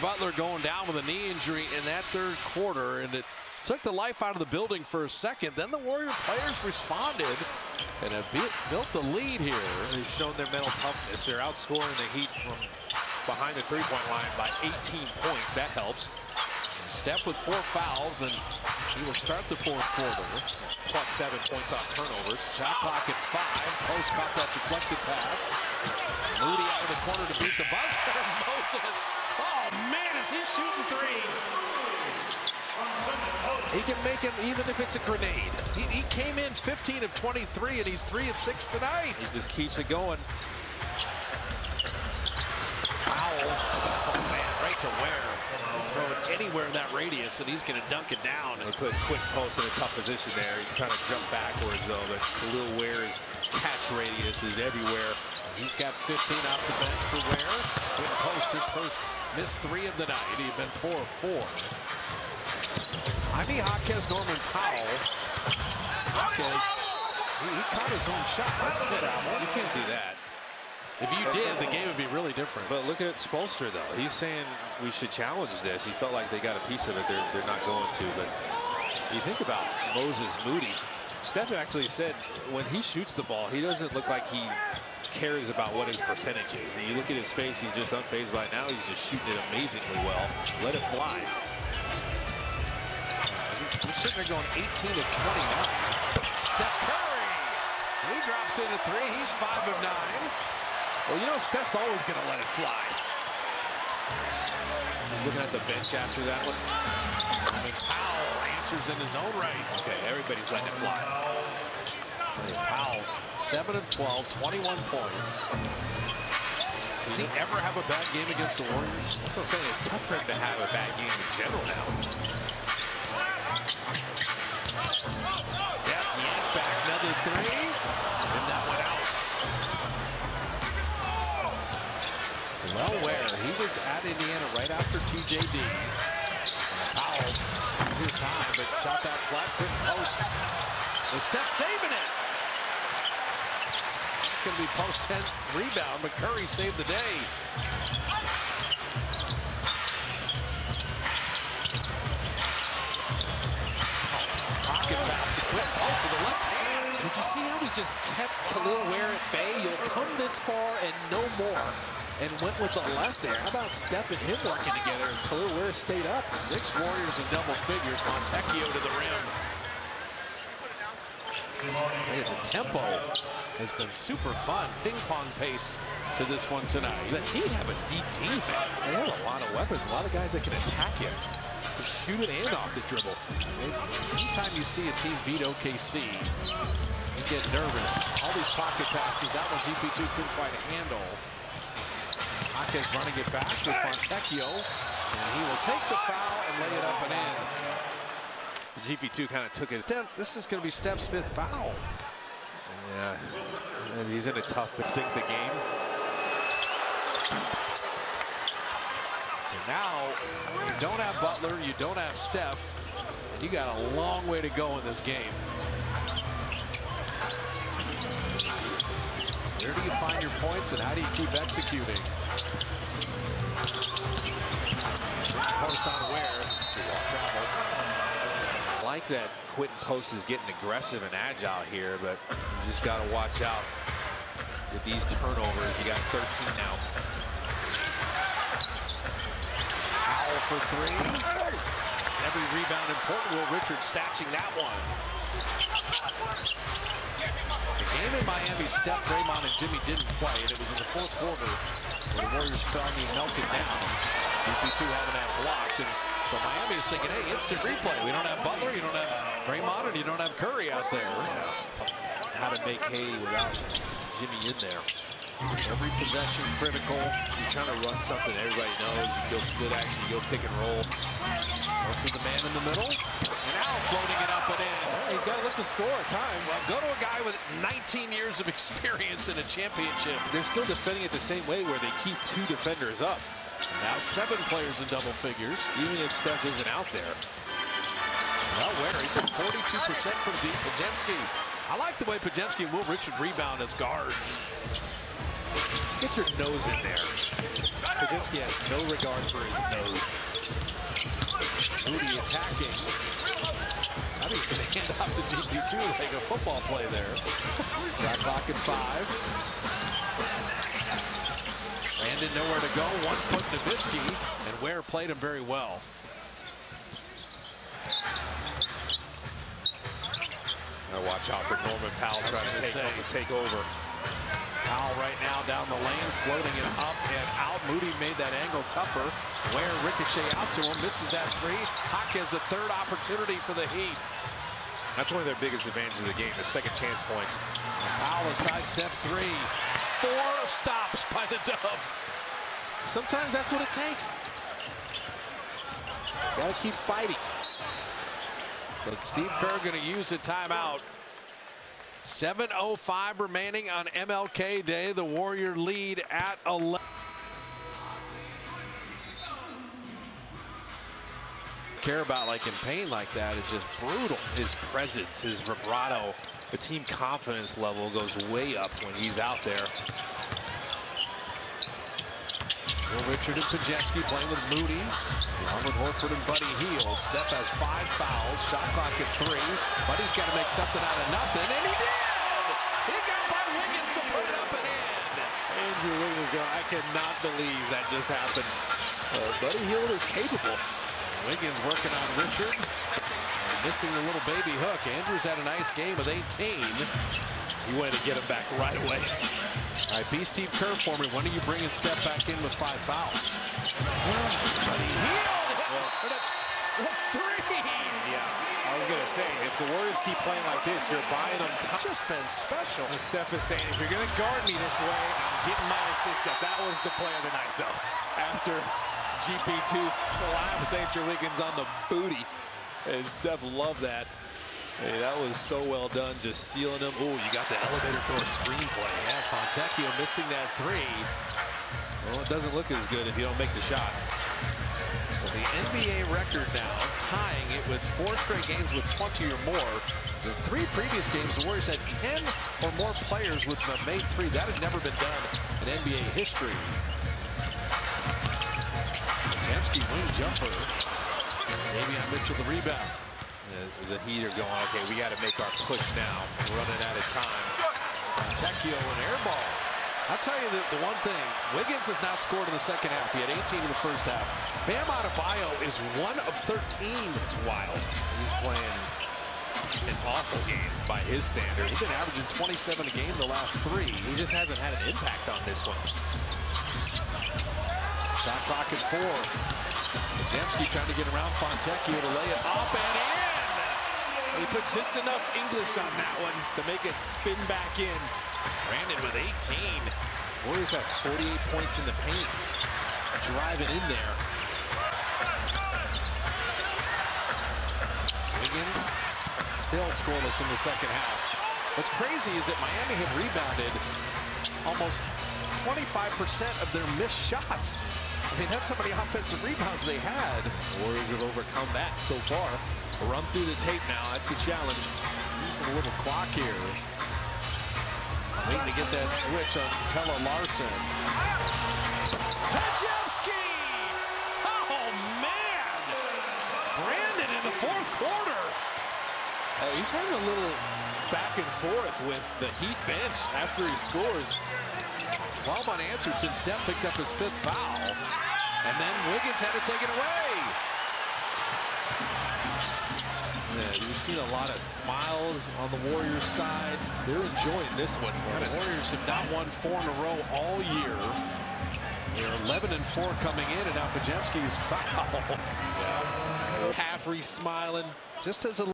Butler going down with a knee injury in that third quarter, and it took the life out of the building for a second. Then the Warrior players responded and have built the lead here. They've shown their mental toughness. They're outscoring the Heat from behind the three-point line by 18 points. That helps. Steph with 4 fouls, and he will start the fourth quarter. Plus 7 points off turnovers. Shot clock at 5. Post caught that deflected pass. Moody out of the corner to beat the buzzer. Moses. Oh, man, is he shooting threes. He can make them even if it's a grenade. He came in 15 of 23, and he's 3 of 6 tonight. He just keeps it going. Powell. Oh, man, right to Ware. Throw it anywhere in that radius, and he's going to dunk it down. They put Quinn Post in a tough position there. He's trying to jump backwards, though, but Khalil Ware's catch radius is everywhere. He's got 15 off the bench for Ware. Quinn Post, his first missed 3 of the night. He'd been 4 of 4. Jaime Jaquez, Norman Powell. Jaquez, he caught his own shot. That's good, Al. You can't do that. If you did, the game would be really different. But look at Spoelstra, though. He's saying we should challenge this. He felt like they got a piece of it. They're not going to. But you think about Moses Moody. Steph actually said when he shoots the ball, he doesn't look like he cares about what his percentage is. And you look at his face, he's just unfazed by it. Now. He's just shooting it amazingly well. Let it fly. He's sitting there going 18 of 29. Steph Curry. He drops in a 3. He's 5 of 9. Well, you know, Steph's always going to let it fly. He's looking at the bench after that one. And Powell answers in his own right. Okay, everybody's letting it fly. Powell, 7 of 12, 21 points. Does he ever have a bad game against the Warriors? That's what I'm saying. It's tough for him to have a bad game in general now. Steph yanked back another 3, and that went out. Well, Ware, he was at Indiana right after TJD. Powell, this is his time, but shot that flat, quick post. And Steph saving it. It's going to be post 10 rebound, but Curry saved the day. Pocket pass to quick post with the left hand. Did you see how he just kept Khalil Ware at bay? You'll come this far and no more. And went with the left there. How about Steph and him working together as Khalil Ware stayed up? 6 Warriors in double figures. Montecchio to the rim. Hey, the tempo has been super fun. Ping pong pace to this one tonight. The Heat have a deep team, man. They have a lot of weapons, a lot of guys that can attack you. Shoot it and off the dribble. Anytime you see a team beat OKC, you get nervous. All these pocket passes, that one GP2 couldn't quite handle. Jaquez running it back with Fontecchio, and he will take the foul and lay it up and in. GP2 kind of took his... This is going to be Steph's 5th foul. Yeah, and he's in a tough but think the game. So now you don't have Butler, you don't have Steph, and you got a long way to go in this game. Where do you find your points and how do you keep executing? Post on Ware. I like that Quentin Post is getting aggressive and agile here, but you just got to watch out with these turnovers. You got 13 now. Powell for 3. Every rebound important. Will Richards snatching that one. The game in Miami, Steph, Draymond, and Jimmy didn't play, and it was in the fourth quarter where the Warriors finally melted down. GP2 having that blocked, and so Miami is thinking, hey, instant replay. We don't have Butler, you don't have Draymond, and you don't have Curry out there. How to make hay without Jimmy in there. Every possession critical. You're trying to run something everybody knows. You go split action, you go pick and roll. Go for the man in the middle. And now floating it up and in. Well, he's got to look to score at times. Well, go to a guy with 19 years of experience in a championship. They're still defending it the same way where they keep 2 defenders up. Now 7 players in double figures. Even if Steph isn't out there. Well, Ware, he's at 42% from deep. Podziemski. I like the way Podziemski and Will Richard rebound as guards. Just get your nose in there. Pajemski has no regard for his nose. Moody attacking. I think he's going to hand off to GP2 like a football play there. Shot clock at 5. Landon nowhere to go. 1 foot Nowitzki, and Ware played him very well. Now watch out for Norman Powell trying to take over. Powell right now down the lane, floating it up and out. Moody made that angle tougher. Ware ricochet out to him, misses that 3. Hawkins a third opportunity for the Heat. That's one of their biggest advantages of the game, the second chance points. Powell a sidestep 3. 4 stops by the Dubs. Sometimes that's what it takes. Got to keep fighting. But Steve Kerr going to use a timeout. 7:05 remaining on MLK Day. The Warrior lead at 11. Care about like in pain like that is just brutal. His presence, his vibrato, the team confidence level goes way up when he's out there. Will Richard and Pajemski playing with Moody. Along with Horford and Buddy Hield. Steph has 5 fouls. Shot clock at 3. Buddy's got to make something out of nothing, and he did! He got by Wiggins to put it up and in. Andrew Wiggins going, I cannot believe that just happened. Buddy Hield is capable. Wiggins working on Richard. And missing the little baby hook. Andrews had a nice game with 18. He wanted to get him back right away. All right, be Steve Kerr for me. When are you bringing Steph back in with 5 fouls? Buddy Hield! That's a 3! Yeah, I was going to say, if the Warriors keep playing like this, you're buying them time. Just been special. And Steph is saying, if you're going to guard me this way, I'm getting my assist up. That was the play of the night, though. After GP2 slaps Andrew Wiggins on the booty. And Steph loved that. Hey, that was so well done, just sealing him. Oh, you got the elevator door screenplay. Yeah, Fontecchio missing that 3. Well, it doesn't look as good if you don't make the shot. So the NBA record now, tying it with 4 straight games with 20 or more. The 3 previous games, the Warriors had 10 or more players with them made 3. That had never been done in NBA history. Pajemski wing jumper. Davion Mitchell the rebound. The Heat are going, okay, we got to make our push now. We're running out of time. Fontecchio an air ball. I'll tell you the one thing, Wiggins has not scored in the second half. He had 18 in the first half. Bam Adebayo is 1 of 13. It's wild. He's playing an awful game by his standards. He's been averaging 27 a game the last 3. He just hasn't had an impact on this one. Shot clock at 4. Pajemski trying to get around Fontecchio to lay it up and in. He put just enough English on that one to make it spin back in. Brandon with 18. Warriors have 48 points in the paint. Driving in there. Wiggins still scoreless in the second half. What's crazy is that Miami had rebounded almost 25% of their missed shots. I mean, that's how many offensive rebounds they had. Warriors have overcome that so far. Run through the tape now. That's the challenge. Using a little clock here. Waiting to get that switch on Pelle Larsson. Pajemski! Oh, man! Brandon in the 4th quarter. He's having a little back and forth with the Heat bench after he scores. 12 unanswered since Steph picked up his 5th foul. And then Wiggins had to take it away. Yeah, you've seen a lot of smiles on the Warriors side. They're enjoying this one. The Warriors have not won 4 in a row all year. They're 11-4 coming in, and now Pajemski is fouled. Yeah. Halfrey smiling. Just as a